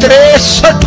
63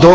2।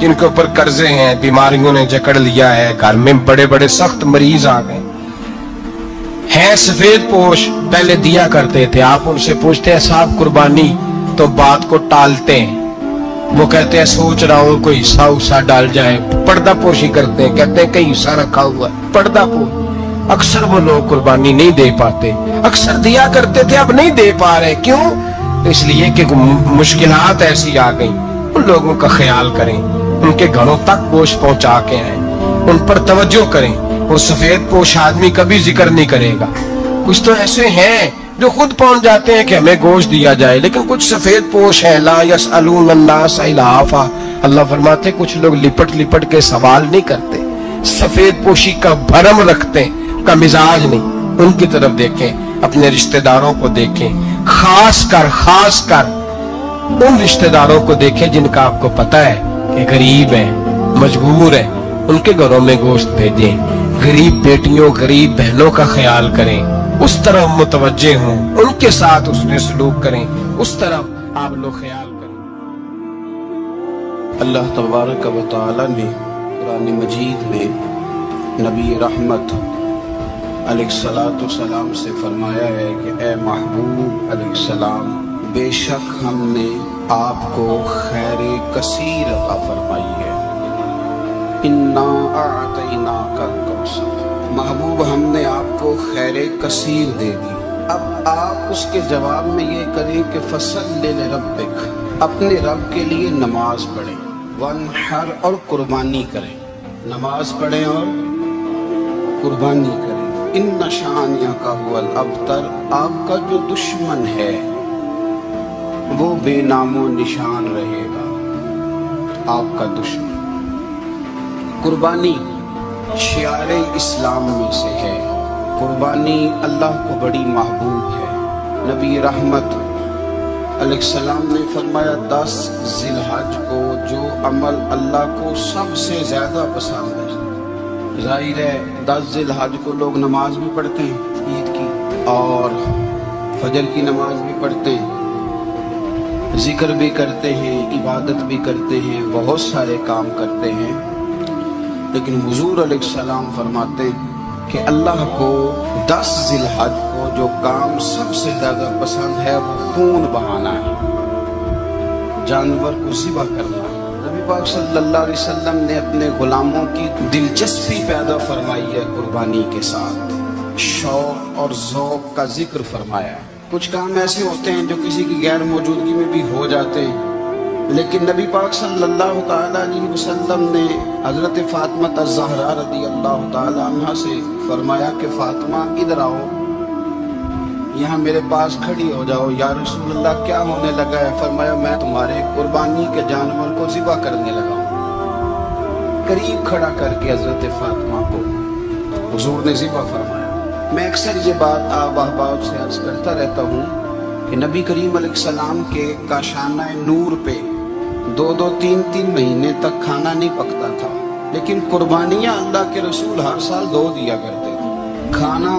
جن کے اوپر قرضے ہیں، بیماریوں نے جکڑ لیا ہے، گھر میں بڑے بڑے سخت مریض آ گئے ہیں، سفید پوش پہلے دیا کرتے تھے، آپ ان سے پوچھتے ہیں صاحب قربانی، تو بات کو ٹالتے ہیں، وہ کہتے ہیں سوچ رہا ہوں کوئی حصہ ڈال جائے، پردہ پوشی کرتے ہیں، کہتے ہیں کئی حصہ رکھا ہوا ہے، پردہ پوش۔ اکثر وہ لوگ قربانی نہیں دے پاتے، اکثر دیا کرتے تھے اب نہیں دے پا رہے، کیوں؟ اس لیے کہ مشکلات ایسی آ گئی۔ ان لوگوں کا خیال کریں، ان کے گھروں تک گوشت پہنچا کے آئیں، ان پر توجہ کریں۔ وہ سفید پوش آدمی کبھی ذکر نہیں کرے گا، کچھ تو ایسے ہیں جو خود پہنچ جاتے ہیں کہ ہمیں گوشت دیا جائے، لیکن کچھ سفید پوش ہیں لا یسألون الناس الہافا، اللہ فرماتے کچھ لوگ لپٹ لپٹ کے سوال نہیں کرتے، سفید پوشی کا بھرم رکھتے ہیں، کا مزاج نہیں۔ ان کی طرف دیکھیں، اپنے رشتہ داروں کو دیکھیں، خاص کر ان رشتہ داروں کو دیکھیں جن کا آپ کو پتا ہے کہ غریب ہیں، مجبور ہیں، ان کے گھروں میں گوشت بھیجیں۔ غریب بیٹیوں، غریب بہنوں کا خیال کریں، اس طرح متوجہ ہوں، ان کے ساتھ اس نے سلوک کریں، اس طرح آپ لوگ خیال کریں۔ اللہ تبارک و تعالی نے قرآن مجید میں نبی رحمت علیہ السلام سے فرمایا ہے کہ اے محبوب علیہ السلام، بے شک ہم نے آپ کو خیر کثیر عطا فرمائی ہے، انا اعطیناک الکوثر، محبوب ہم نے آپ کو خیر کثیر دے دی۔ اب آپ اس کے جواب میں یہ کریں کہ فصلی لربک، اپنے رب کے لیے نماز پڑھیں، وانحر اور قربانی کریں، نماز پڑھیں اور قربانی کریں، ان شانئک ھو الابتر، آپ کا جو دشمن ہے وہ بے نام و نشان رہے گا، آپ کا دشمن۔ قربانی شعار اسلام میں سے ہے، قربانی اللہ کو بڑی محبوب ہے۔ نبی رحمت علیہ السلام نے فرمایا 10 ذی الحج کو جو عمل اللہ کو سب سے زیادہ پسند ہے، ظاہر ہے 10 ذی الحج کو لوگ نماز بھی پڑھتے ہیں عید کی، اور فجر کی نماز بھی پڑھتے ہیں، ذکر بھی کرتے ہیں، عبادت بھی کرتے ہیں، بہت سارے کام کرتے ہیں، لیکن حضور علیہ السلام فرماتے ہیں کہ اللہ کو 10 ذی الحج کو جو کام سب سے زیادہ پسند ہے وہ خون بہانا ہے، جانور کو ذبح کرنا ہے۔ نبی پاک صلی اللہ علیہ وسلم نے اپنے غلاموں کی دلچسپی پیدا فرمائی ہے قربانی کے ساتھ، شوق اور ذوق کا ذکر فرمایا ہے۔ کچھ کام ایسے ہوتے ہیں جو کسی کی غیر موجودگی میں بھی ہو جاتے ہیں، لیکن نبی پاک صلی اللہ تعالیٰ علیہ وسلم نے حضرت فاطمہ الزہرا رضی اللہ تعالیٰ عنہ سے فرمایا کہ فاطمہ ادھر آؤ، یہاں میرے پاس کھڑی ہو جاؤ، یا رسول اللہ کیا ہونے لگا ہے؟ فرمایا میں تمہارے قربانی کے جانور کو ذبح کرنے لگا ہوں۔ قریب کھڑا کر کے حضرت فاطمہ کو حضور نے ذبح فرمایا۔ میں اکثر یہ بات آپ احباب سے عرض کرتا رہتا ہوں کہ نبی کریم علیہ السلام کے کاشانہ نور پہ 2-3 مہینے تک کھانا نہیں پکتا تھا، لیکن قربانیاں اللہ کے رسول ہر سال 2 دیا کرتے تھے، کھانا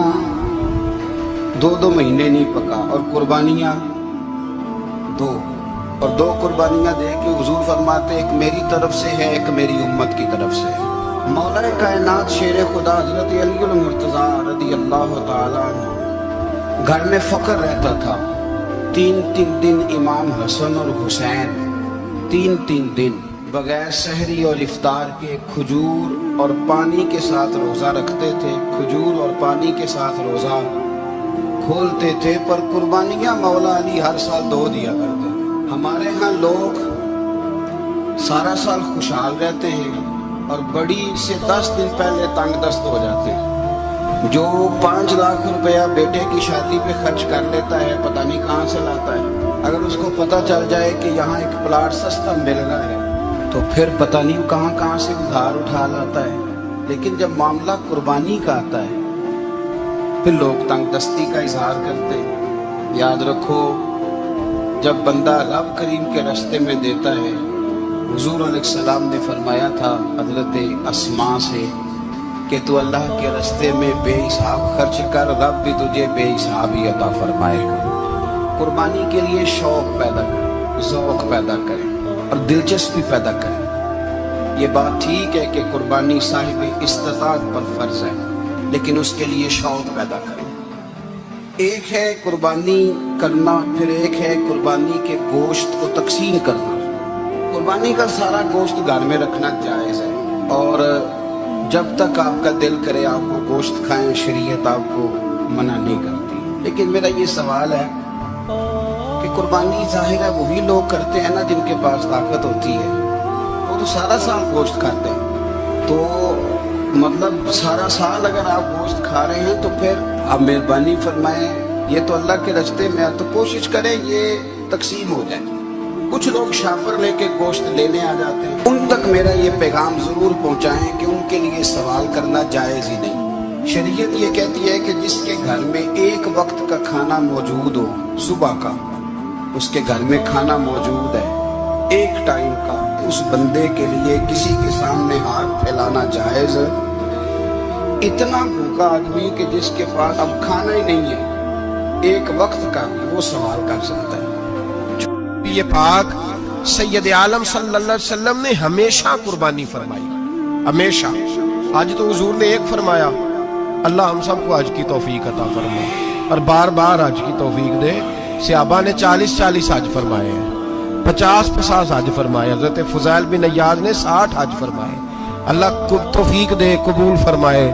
2 مہینے نہیں پکا، اور قربانیاں 2، اور 2 قربانیاں دے کے حضور فرماتے ایک میری طرف سے ہے، ایک میری امت کی طرف سے ہے۔ مولا کائنات شیر خدا حضرت علی المرتضیٰ رضی اللہ تعالیٰ عنہ گھر میں فقر رہتا تھا، 3 دن امام حسن اور حسین 3 دن بغیر سحری اور افطار کے کھجور اور پانی کے ساتھ روزہ رکھتے تھے، کھجور اور پانی کے ساتھ روزہ کھولتے تھے، پر قربانیاں مولا علی ہر سال 2 دیا کرتے تھے۔ ہمارے ہاں لوگ سارا سال خوشحال رہتے ہیں اور بڑی سے 10 دن پہلے تنگ دست ہو جاتے ہیں۔ جو 5 لاکھ روپیہ بیٹے کی شادی پہ خرچ کر لیتا ہے پتہ نہیں کہاں سے لاتا ہے، اگر اس کو پتہ چل جائے کہ یہاں ایک پلاٹ سستا مل رہا ہے تو پھر پتہ نہیں کہاں سے ادھار اٹھا لاتا ہے، لیکن جب معاملہ قربانی کا آتا ہے پھر لوگ تنگ دستی کا اظہار کرتے ہیں۔ یاد رکھو جب بندہ رب کریم کے راستے میں دیتا ہے، حضور علیہ السلام نے فرمایا تھا حضرت اسماء سے کہ تو اللہ کے راستے میں بے حساب خرچ کر، رب بھی تجھے بے حساب ہی عطا فرمائے گا۔ قربانی کے لیے شوق پیدا کریں، ذوق پیدا کریں اور دلچسپی پیدا کریں۔ یہ بات ٹھیک ہے کہ قربانی صاحب استطاعت پر فرض ہے، لیکن اس کے لیے شوق پیدا کریں۔ ایک ہے قربانی کرنا، پھر ایک ہے قربانی کے گوشت کو تقسیم کرنا۔ قربانی کا سارا گوشت گھر میں رکھنا جائز ہے، اور جب تک آپ کا دل کرے آپ کو گوشت کھائیں، شریعت آپ کو منع نہیں کرتی۔ لیکن میرا یہ سوال ہے کہ قربانی ظاہر ہے وہی لوگ کرتے ہیں نا جن کے پاس طاقت ہوتی ہے، وہ تو سارا سال گوشت کھاتے ہیں، تو مطلب سارا سال اگر آپ گوشت کھا رہے ہیں تو پھر آپ مہربانی فرمائیں، یہ تو اللہ کے رستے میں ہے تو کوشش کریں یہ تقسیم ہو جائے۔ کچھ لوگ شاپر لے کے گوشت لینے آ جاتے ہیں، ان تک میرا یہ پیغام ضرور پہنچائیں کہ ان کے لیے سوال کرنا جائز ہی نہیں۔ شریعت یہ کہتی ہے کہ جس کے گھر میں ایک وقت کا کھانا موجود ہو، صبح کا اس کے گھر میں کھانا موجود ہے ایک ٹائم کا، اس بندے کے لیے کسی کے سامنے ہاتھ پھیلانا جائز ہے۔ اتنا بھوکا آدمی کہ جس کے پاس اب کھانا ہی نہیں ہے ایک وقت کا، وہ سوال کر سکتا ہے۔ یہ پاک سید عالم صلی اللہ علیہ وسلم نے ہمیشہ قربانی فرمائی، ہمیشہ۔ آج تو حضور نے ایک فرمایا، اللہ ہم سب کو حج کی توفیق عطا فرمائے، اور بار بار حج کی توفیق دے۔ صحابہ نے 40 حج فرمائے ہیں، 50 حج فرمائے، حضرت فضیل بن عیاض نے 60 حج فرمائے۔ اللہ کو توفیق دے، قبول فرمائے،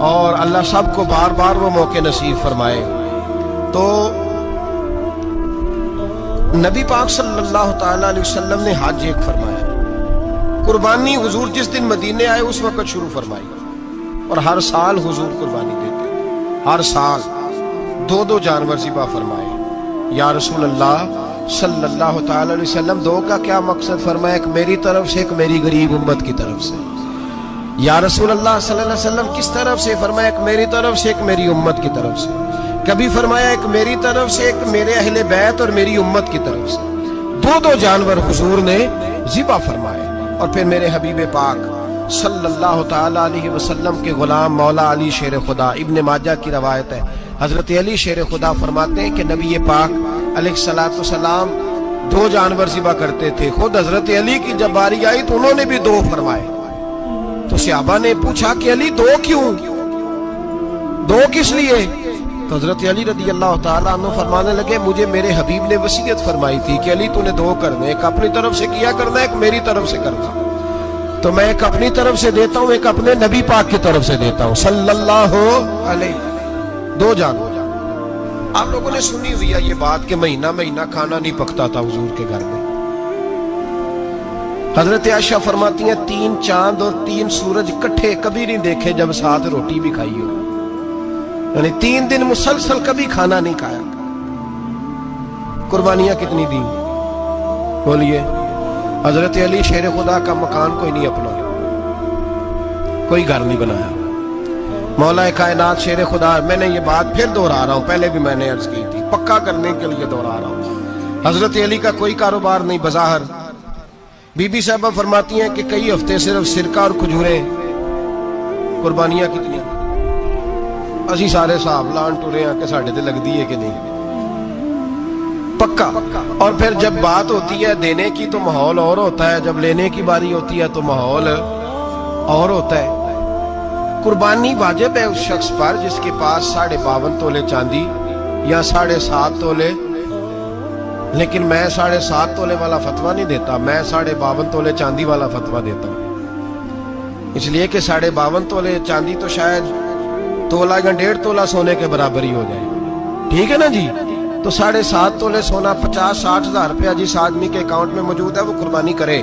اور اللہ سب کو بار بار وہ موقع نصیب فرمائے۔ تو نبی پاک صلی اللہ تعالیٰ علیہ وسلم نے حج ایک فرمایا، قربانی حضور جس دن مدینے آئے اس وقت شروع فرمائی، اور ہر سال حضور قربانی دیتے، ہر سال 2 جانور ذبح فرمائے۔ یا رسول اللہ صلی اللہ تعالیٰ علیہ وسلم 2 کا کیا مقصد فرمایا؟ ایک میری طرف سے، ایک میری غریب امت کی طرف سے۔ یا رسول اللہ صلی اللہ علیہ وسلم کس طرف سے فرمایا؟ ایک میری طرف سے، ایک میری امت کی طرف سے۔ کبھی فرمایا ایک میری طرف سے، ایک میرے اہل بیت اور میری امت کی طرف سے۔ 2 جانور حضور نے ذبح فرمائے، اور پھر میرے حبیب پاک صلی اللہ تعالیٰ علیہ وسلم کے غلام مولا علی شیر خدا، ابن ماجہ کی روایت ہے، حضرت علی شیر خدا فرماتے ہیں کہ نبی پاک علیہ السلام 2 جانور ذبح کرتے تھے۔ خود حضرت علی کی جب باری آئی تو انہوں نے بھی 2 فرمائے۔ تو صحابہ نے پوچھا کہ علی 2 کیوں؟ 2 کس لیے؟ تو حضرت علی رضی اللہ تعالیٰ عنہ فرمانے لگے، مجھے میرے حبیب نے وصیت فرمائی تھی کہ علی تو نے 2 کرنے، ایک اپنی طرف سے کیا کرنا، ایک میری طرف سے کرنا۔ تو میں ایک اپنی طرف سے دیتا ہوں، ایک اپنے نبی پاک کی طرف سے دیتا ہوں صلی اللہ علیہ۔ 2 جانور۔ آپ لوگوں نے سنی ہوئی ہے یہ بات کہ مہینہ کھانا نہیں پکتا تھا حضور کے گھر میں۔ حضرت عائشہ فرماتی ہیں 3 چاند اور 3 سورج کٹھے کبھی نہیں دیکھے جب ساتھ روٹی بھی کھائی ہو، یعنی 3 دن مسلسل کبھی کھانا نہیں کھایا۔ قربانیاں کتنی دی بولیے؟ حضرت علی شیر خدا کا مکان کوئی نہیں اپنا، کوئی گھر نہیں بنایا۔ مولا کائنات شیر خدا، میں نے یہ بات پھر دہرا رہا ہوں، پہلے بھی میں نے عرض کی تھی، پکا کرنے کے لیے دہرا رہا ہوں۔ حضرت علی کا کوئی کاروبار نہیں بظاہر۔ بی بی صاحبہ فرماتی ہیں کہ کئی ہفتے صرف سرکہ اور کھجوریں۔ قربانیاں کتنی؟ اسی سارے صاحب لان ٹورے ہیں کہ ساڑھے تے لگ دی ہے کہ نہیں، پکا۔ اور پھر جب بات ہوتی ہے دینے کی تو ماحول اور ہوتا ہے، جب لینے کی باری ہوتی ہے تو ماحول اور ہوتا ہے۔ قربانی واجب ہے اس شخص پر جس کے پاس 52.5 تولے چاندی یا 7.5 تولے، لیکن میں 7.5 تولے والا فتویٰ نہیں دیتا، میں 52.5 تولے چاندی والا فتویٰ دیتا ہوں، اس لیے کہ 52.5 تولے چاندی تو شاید تولہ یا 1.5 تولہ سونے کے برابر ہی ہو جائے، ٹھیک ہے نا جی؟ تو 7.5 تولے سونا 50-60 ہزار روپیہ جس آدمی کے اکاؤنٹ میں موجود ہے وہ قربانی کرے۔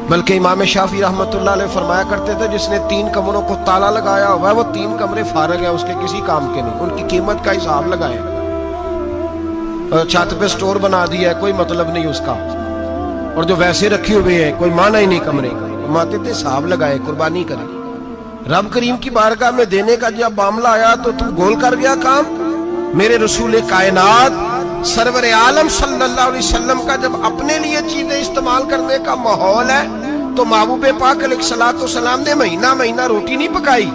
بلکہ امام شافعی رحمت اللہ علیہ فرمایا کرتے تھے جس نے 3 کمروں کو تالا لگایا ہوا ہے وہ 3 کمرے فارغ ہیں، اس کے کسی کام کے نہیں، ان کی قیمت کا حساب لگائے۔ چھت پہ سٹور بنا دیا ہے، کوئی مطلب نہیں اس کا، اور جو ویسے رکھی ہوئے ہیں کوئی معنی ہی نہیں کمرے کا، فرماتے تھے حساب لگائے، قربانی کرے۔ رب کریم کی بارگاہ میں دینے کا جب معاملہ آیا تو تم گول کر گیا کام۔ میرے رسول کائنات سرور عالم صلی اللہ علیہ وسلم کا جب اپنے لیے چیزیں استعمال کرنے کا ماحول ہے تو محبوب پاک علیہ السلام نے مہینہ روٹی نہیں پکائی۔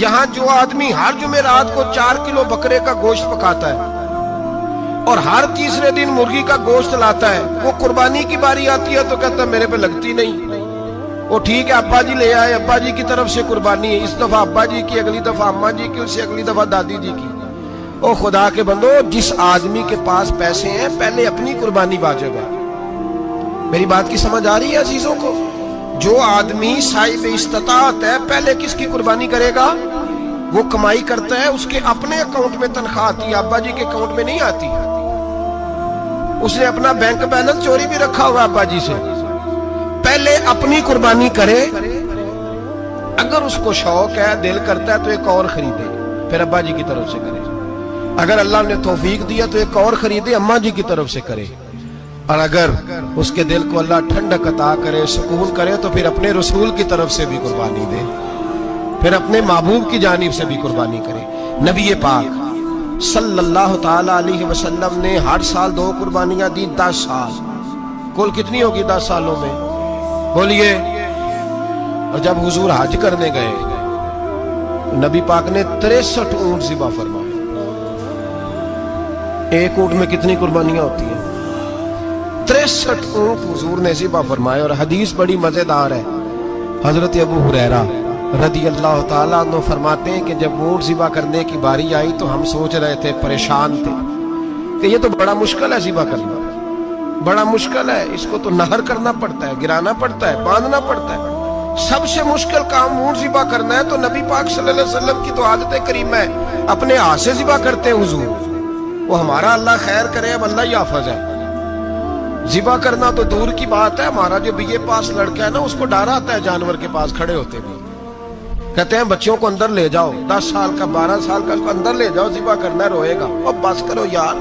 یہاں جو آدمی ہر جمعرات کو 4 کلو بکرے کا گوشت پکاتا ہے، اور ہر تیسرے دن مرغی کا گوشت لاتا ہے. وہ قربانی کی باری آتی ہے تو کہتا ہے میرے پہ لگتی نہیں. وہ ٹھیک ہے ابا جی لے آئے, ابا جی کی طرف سے قربانی ہے, اس دفعہ ابا جی کی, اگلی دفعہ اماں جی کی, اس سے اگلی دفعہ دادی جی کی. او خدا کے بندو, جس آدمی کے پاس پیسے ہیں پہلے اپنی قربانی واجب ہے. میری بات کی سمجھ آ رہی ہے عزیزوں کو؟ جو آدمی صاحب استطاعت ہے پہلے کس کی قربانی کرے گا؟ وہ کمائی کرتا ہے, اس کے اپنے اکاؤنٹ میں تنخواہ آتی ہے, ابا جی کے اکاؤنٹ میں نہیں آتی. اس نے اپنا بینک بیلنس چوری بھی رکھا ہوا ابا جی سے. پہلے اپنی قربانی کرے, اگر اس کو شوق ہے, دل کرتا ہے تو ایک اور خریدے, پھر ابا جی کی طرف سے کرے. اگر اللہ نے توفیق دیا تو ایک اور خریدے, اماں جی کی طرف سے کرے. اور اگر اس کے دل کو اللہ ٹھنڈک عطا کرے, سکون کرے, تو پھر اپنے رسول کی طرف سے بھی قربانی دے, پھر اپنے محبوب کی جانب سے بھی قربانی کرے. نبی پاک صلی اللہ تعالی علیہ وسلم نے ہر سال 2 قربانیاں دی, 10 سال. کل کتنی ہوگی 10 سالوں میں؟ بولیے. اور جب حضور حج کرنے گئے, نبی پاک نے 63 اونٹ ذبح فرمائے. ایک اونٹ میں کتنی قربانیاں ہوتی ہیں؟ 63 اونٹ حضور نے ذبح فرمائے. اور حدیث بڑی مزیدار ہے. حضرت ابو ہریرہ رضی اللہ تعالیٰ عنہ فرماتے ہیں کہ جب اونٹ ذبح کرنے کی باری آئی تو ہم سوچ رہے تھے, پریشان تھے کہ یہ تو بڑا مشکل ہے ذبح کرنا, بڑا مشکل ہے. اس کو تو نہر کرنا پڑتا ہے, گرانا پڑتا ہے, باندھنا پڑتا ہے. سب سے مشکل کام اونٹ ذبح کرنا ہے. تو نبی پاک صلی اللہ علیہ وسلم کی تو عادت کریمہ ہے, اپنے ہاتھ سے ذبح کرتے ہیں حضور. وہ ہمارا اللہ خیر کرے, اب اللہ ہی حافظ ہے. ذبح کرنا تو دور کی بات ہے. ہمارا جو BA پاس لڑکا ہے نا, اس کو ڈر آتا ہے جانور کے پاس کھڑے ہوتے بھی. کہتے ہیں بچوں کو اندر لے جاؤ, 10 سال کا 12 سال کا, اس کو اندر لے جاؤ, ذبح کرنا ہے, روئے گا. اور بس کرو یار,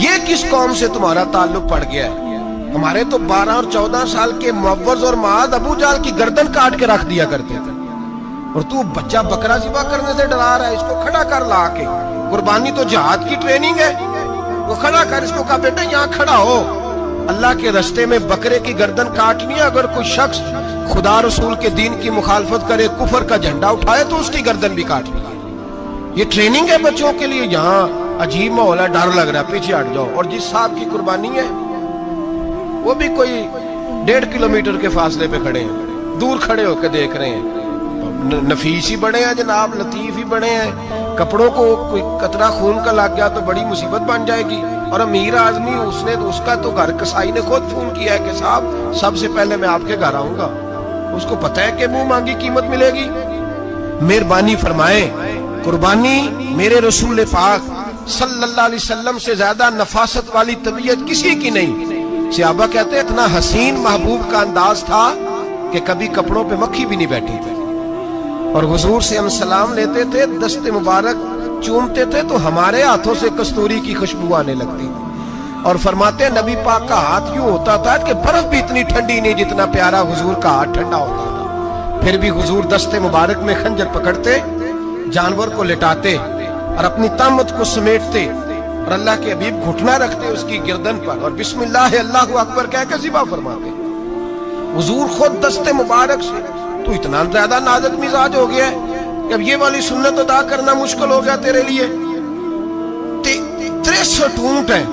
یہ کس قوم سے تمہارا تعلق پڑ گیا ہے؟ ہمارے تو 12 اور 14 سال کے معوذ اور معاذ ابو جہل کی گردن کاٹ کے رکھ دیا کرتے تھے, اور تو بچہ بکرا ذبح کرنے سے ڈرا رہا ہے. اس کو کھڑا کر لا کے. قربانی تو جہاد کی ٹریننگ ہے. وہ کھڑا کر, اس کو کہا بیٹا یہاں کھڑا ہو, اللہ کے رستے میں بکرے کی گردن کاٹنی ہے. اگر کوئی شخص خدا رسول کے دین کی مخالفت کرے, کفر کا جھنڈا اٹھائے, تو اس کی گردن بھی کاٹنی ہے. یہ ٹریننگ ہے بچوں کے لیے. یہاں عجیب ماحول ہے, ڈر لگ رہا ہے, پیچھے ہٹ جاؤ. اور جس صاحب کی قربانی ہے وہ بھی کوئی 1.5 کلومیٹر کے فاصلے پہ کھڑے ہیں, دور کھڑے ہو کے دیکھ رہے ہیں. نفیس ہی بڑے ہیں جناب, لطیف ہی بڑے ہیں. کپڑوں کو کوئی قطرہ خون کا لگ گیا تو بڑی مصیبت بن جائے گی. اور امیر آدمی, اس کا تو گھر کسائی نے خود فون کیا ہے کہ صاحب سب سے پہلے میں آپ کے گھر آؤں گا. اس کو پتہ ہے کہ منہ مانگی قیمت ملے گی. مہربانی فرمائے, قربانی میرے رسول پاک صلی اللہ علیہ وسلم سے زیادہ نفاست والی طبیعت کسی کی نہیں. صحابہ کہتے ہیں اتنا حسین محبوب کا انداز تھا کہ کبھی کپڑوں پہ مکھی بھی نہیں بیٹھی تھی. اور حضور سے ہم سلام لیتے تھے, دست مبارک چومتے تھے, تو ہمارے ہاتھوں سے کستوری کی خوشبو آنے لگتی تھی. اور فرماتے ہیں نبی پاک کا ہاتھ یوں ہوتا تھا کہ برف بھی اتنی ٹھنڈی نہیں جتنا پیارا حضور کا ہاتھ ٹھنڈا ہوتا تھا. پھر بھی حضور دست مبارک میں خنجر پکڑتے, جانور کو لٹاتے اور اپنی طامت کو سمیٹتے, اور اللہ کے حبیب گھٹنا رکھتے اس کی گردن پر, اور بسم اللہ اللہ اکبر کہہ کے ذبح فرماتے. حضور خود دست مبارک سے. تو اتنا زیادہ نازک مزاج ہو گیا ہے کہ اب یہ والی سنت ادا کرنا مشکل ہو گیا تیرے لیے. 63 اونٹ ہیں.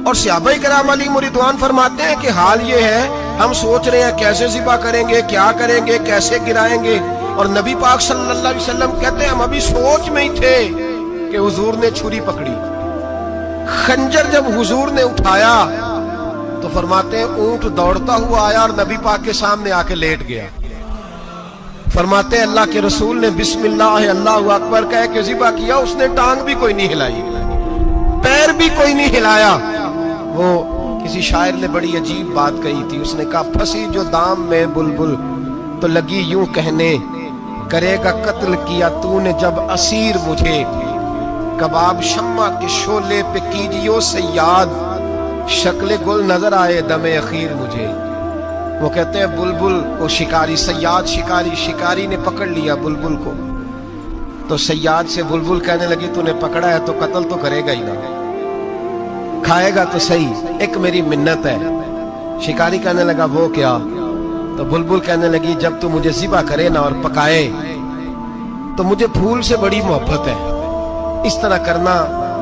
اور صحابہ کرام علیہم رضوان فرماتے ہیں کہ حال یہ ہے, ہم سوچ رہے ہیں کیسے ذبح کریں گے, کیا کریں گے, کیسے گرائیں گے. اور نبی پاک صلی اللہ علیہ وسلم کہتے ہیں ہم ابھی سوچ میں ہی تھے کہ حضور نے چھری پکڑی. خنجر جب حضور نے اٹھایا تو فرماتے ہیں اونٹ دوڑتا ہوا آیا اور نبی پاک کے سامنے آ کے لیٹ گیا. فرماتے ہیں اللہ کے رسول نے بسم اللہ اللہ اکبر کہہ کے ذبح کیا. اس نے ٹانگ بھی کوئی نہیں ہلائی, پیر بھی کوئی نہیں ہلایا. وہ کسی شاعر نے بڑی عجیب بات کہی تھی. اس نے کہا پھنسی جو دام میں بلبل تو لگی یوں کہنے, کرے گا قتل کیا تو نے جب اسیر مجھے, کباب شمع کے شعلے پہ کیجیو سے یاد, شکل گل نظر آئے دم اخیر مجھے. وہ کہتے ہیں بلبل کو شکاری, صیاد شکاری نے پکڑ لیا بلبل کو, تو صیاد سے بلبل کہنے لگی تو نے پکڑا ہے تو قتل تو کرے گا ہی نا, کھائے گا تو صحیح, ایک میری منت ہے. شکاری کہنے لگا وہ کیا؟ تو بلبل کہنے لگی جب تو مجھے ذبح کرے نا اور پکائے تو مجھے پھول سے بڑی محبت ہے, اس طرح کرنا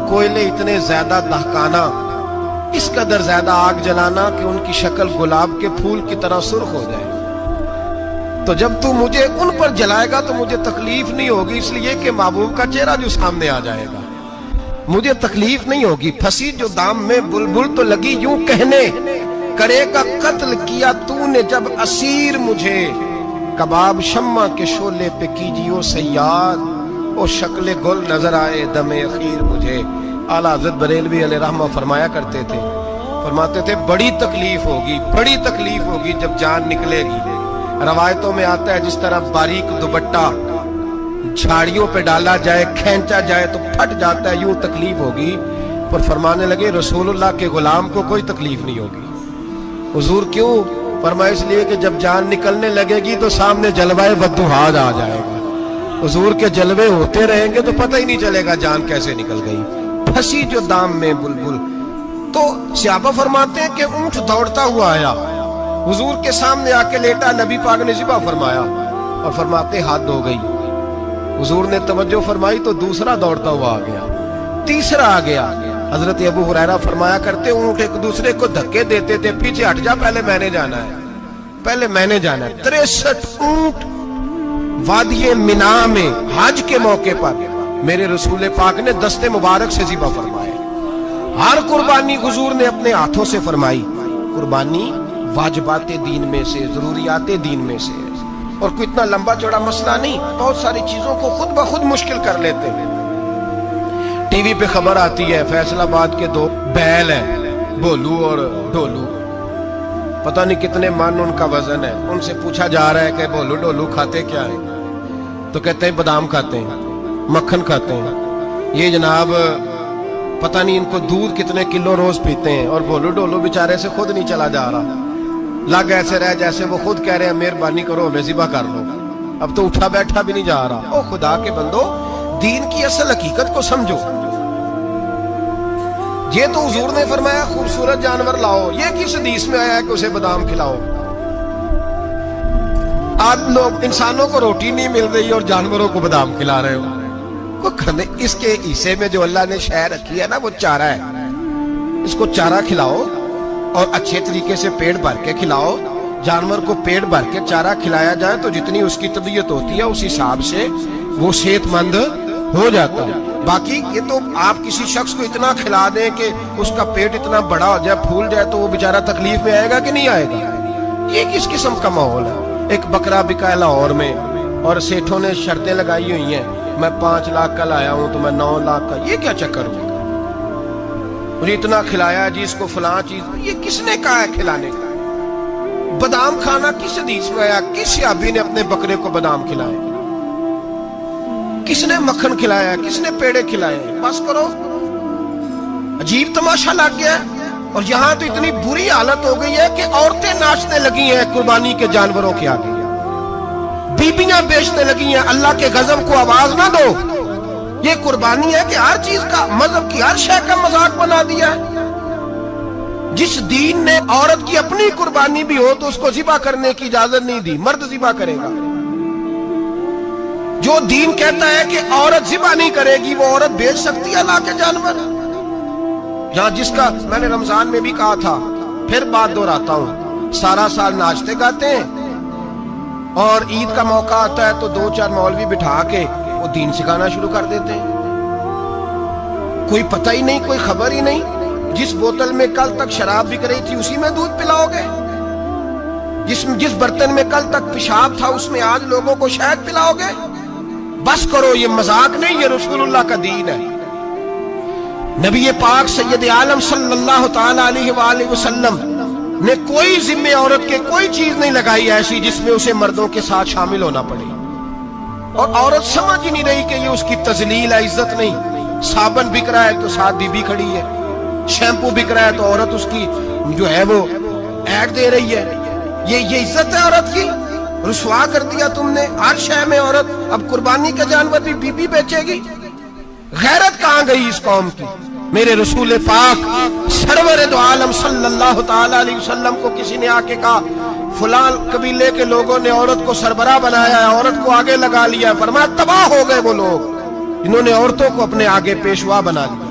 کوئلے اتنے زیادہ دہکانا، اس قدر زیادہ آگ جلانا کہ ان کی شکل گلاب کے پھول کی طرح سرخ ہو جائے۔ تو جب تو مجھے ان پر جلائے گا تو مجھے تکلیف نہیں ہوگی، اس لیے کہ محبوب کا چہرہ جو سامنے آ جائے گا مجھے تکلیف نہیں ہوگی۔ پھنسی جو دام میں بلبل تو لگی یوں کہنے، کرے گا قتل کیا تو نے جب اسیر مجھے، کباب شمع کے شعلے پہ کیجیو صیاد، او شکل گل نظر آئے دم اخیر مجھے۔ اعلیٰ حضرت بریلوی علیہ رحمہ فرمایا کرتے تھے، فرماتے تھے بڑی تکلیف ہوگی جب جان نکلے گی۔ روایتوں میں آتا ہے جس طرح باریک دوپٹہ جھاڑیوں پہ ڈالا جائے، کھینچا جائے تو پھٹ جاتا ہے، یوں تکلیف ہوگی۔ پر فرمانے لگے رسول اللہ کے غلام کو کوئی تکلیف نہیں ہوگی۔ حضور کیوں؟ فرمایا اس لیے کہ جب جان نکلنے لگے گی تو سامنے جلوہ ودوحات آ جائے گا، حضور کے جلوے ہوتے رہیں گے تو پتہ ہی نہیں چلے گا جان کیسے نکل گئی۔ پھنسی جو دام میں بلبل، تو صحابہ فرماتے ہیں کہ اونٹ دوڑتا ہوا آیا، حضور کے سامنے آ کے لیٹا، نبی پاک نے ذبح فرمایا اور فرماتے ہاتھ دھو گئی۔ حضور نے توجہ فرمائی تو دوسرا دوڑتا ہوا آ گیا، تیسرا آ گیا۔ حضرت ابو ہریرہ فرمایا کرتے اونٹ ایک دوسرے کو دھکے دیتے تھے، پیچھے ہٹ جا، پہلے میں نے جانا ہے، پہلے میں نے جانا ہے۔ 63 اونٹ وادی مینا میں حج کے موقع پر میرے رسول پاک نے دست مبارک سے ذبح فرمائے۔ ہر قربانی حضور نے اپنے ہاتھوں سے فرمائی۔ قربانی واجبات دین میں سے، ضروریات دین میں سے، اور کوئی اتنا لمبا چوڑا مسئلہ نہیں، بہت ساری چیزوں کو خود بخود مشکل کر لیتے ہیں۔ ٹی وی پہ خبر آتی ہے فیصل آباد کے 2 بیل ہیں، بولو اور ڈولو، پتہ نہیں کتنے من ان کا وزن ہے۔ ان سے پوچھا جا رہا ہے کہ بولو ڈولو کھاتے کیا ہیں؟ تو کہتے ہیں بادام کھاتے ہیں، مکھن کھاتے ہیں۔ یہ جناب پتہ نہیں ان کو دودھ کتنے کلو روز پیتے ہیں، اور بولو ڈولو بیچارے سے خود نہیں چلا جا رہا، لگ ایسے رہ جیسے وہ خود کہہ رہے ہیں مہربانی کرو ہمیں ذبح کر لو، اب تو اٹھا بیٹھا بھی نہیں جا رہا۔ او خدا کے بندو، دین کی اصل حقیقت کو سمجھو۔ یہ تو حضور نے فرمایا خوبصورت جانور لاؤ، یہ کس حدیث میں آیا ہے کہ اسے بادام کھلاؤ؟ آج لوگ انسانوں کو روٹی نہیں مل رہی اور جانوروں کو بادام کھلا رہے ہو۔ اس کے حصے میں جو اللہ نے شے رکھی ہے نا وہ چارہ ہے، اس کو چارہ کھلاؤ اور اچھے طریقے سے پیٹ بھر کے کھلاؤ۔ جانور کو پیٹ بھر کے چارہ کھلایا جائے تو جتنی اس کی طبیعت ہوتی ہے اس حساب سے وہ صحت مند ہو جاتا ہے۔ باقی یہ تو آپ کسی شخص کو اتنا کھلا دیں کہ اس کا پیٹ اتنا بڑا ہو جائے، پھول جائے، تو وہ بیچارہ تکلیف میں آئے گا کہ نہیں آئے گا؟ یہ کس قسم کا ماحول ہے؟ ایک بکرا بکا ہے لاہور میں اور سیٹھوں نے شرطیں لگائی ہوئی ہیں، میں 5 لاکھ کا لایا ہوں تو میں 9 لاکھ کا۔ یہ کیا چکر ہو؟ مجھے اتنا کھلایا جی، اس کو فلاں چیز، یہ کس نے کہا ہے کھلانے کا؟ بادام کھانا کس حدیث میں آیا؟ کس صحابی نے اپنے بکرے کو بادام کھلائے؟ کس نے مکھن کھلایا؟ کس نے پیڑے کھلائے؟ بس کرو، عجیب تماشا لگ گیا ہے۔ اور یہاں تو اتنی بری حالت ہو گئی ہے کہ عورتیں ناچنے لگی ہیں قربانی کے جانوروں کے آگے، بیبیاں بیچنے لگی ہیں۔ اللہ کے غضب کو آواز نہ دو۔ یہ قربانی ہے کہ ہر چیز کا، مذہب کی ہر شے کا مذاق بنا دیا ہے۔ جس دین نے عورت کی اپنی قربانی بھی ہو تو اس کو ذبح کرنے کی اجازت نہیں دی، مرد ذبح کرے گا۔ جو دین کہتا ہے کہ عورت ذبح نہیں کرے گی، وہ عورت بیچ سکتی ہے اللہ کے جانور؟ جہاں جس کا میں نے رمضان میں بھی کہا تھا، پھر بات دہراتا ہوں، سارا سال ناچتے گاتے ہیں اور عید کا موقع آتا ہے تو 2-4 مولوی بٹھا کے وہ دین سکھانا شروع کر دیتے ہیں۔ کوئی پتہ ہی نہیں، کوئی خبر ہی نہیں۔ جس بوتل میں کل تک شراب بک رہی تھی اسی میں دودھ پلاؤ گے؟ جس برتن میں کل تک پیشاب تھا اس میں آج لوگوں کو شہد پلاؤ گے؟ بس کرو، یہ مذاق نہیں، یہ رسول اللہ کا دین ہے۔ نبی پاک سید عالم صلی اللہ تعالی علیہ وآلہ وسلم نے کوئی ذمہ عورت کے کوئی چیز نہیں لگائی ایسی جس میں اسے مردوں کے ساتھ شامل ہونا پڑے، اور عورت سمجھ ہی نہیں رہی کہ یہ اس کی تذلیل ہے، عزت نہیں۔ صابن بک رہا ہے تو ساتھ بی بی کھڑی ہے، شیمپو بک رہا ہے تو عورت اس کی جو ہے وہ ایڈ دے رہی ہے۔ یہ عزت ہے عورت کی؟ رسوا کر دیا تم نے ہر شے میں عورت۔ اب قربانی کا جانور بھی بی بی بیچے گی؟ غیرت کہاں گئی اس قوم کی؟ میرے رسول پاک سرور دو عالم صلی اللہ تعالی علیہ وسلم کو کسی نے آ کے کہا فلاں قبیلے کے لوگوں نے عورت کو سربراہ بنایا ہے، عورت کو آگے لگا لیا ہے۔ فرمایا تباہ ہو گئے وہ لوگ جنہوں نے عورتوں کو اپنے آگے پیشوا بنا لیا۔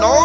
9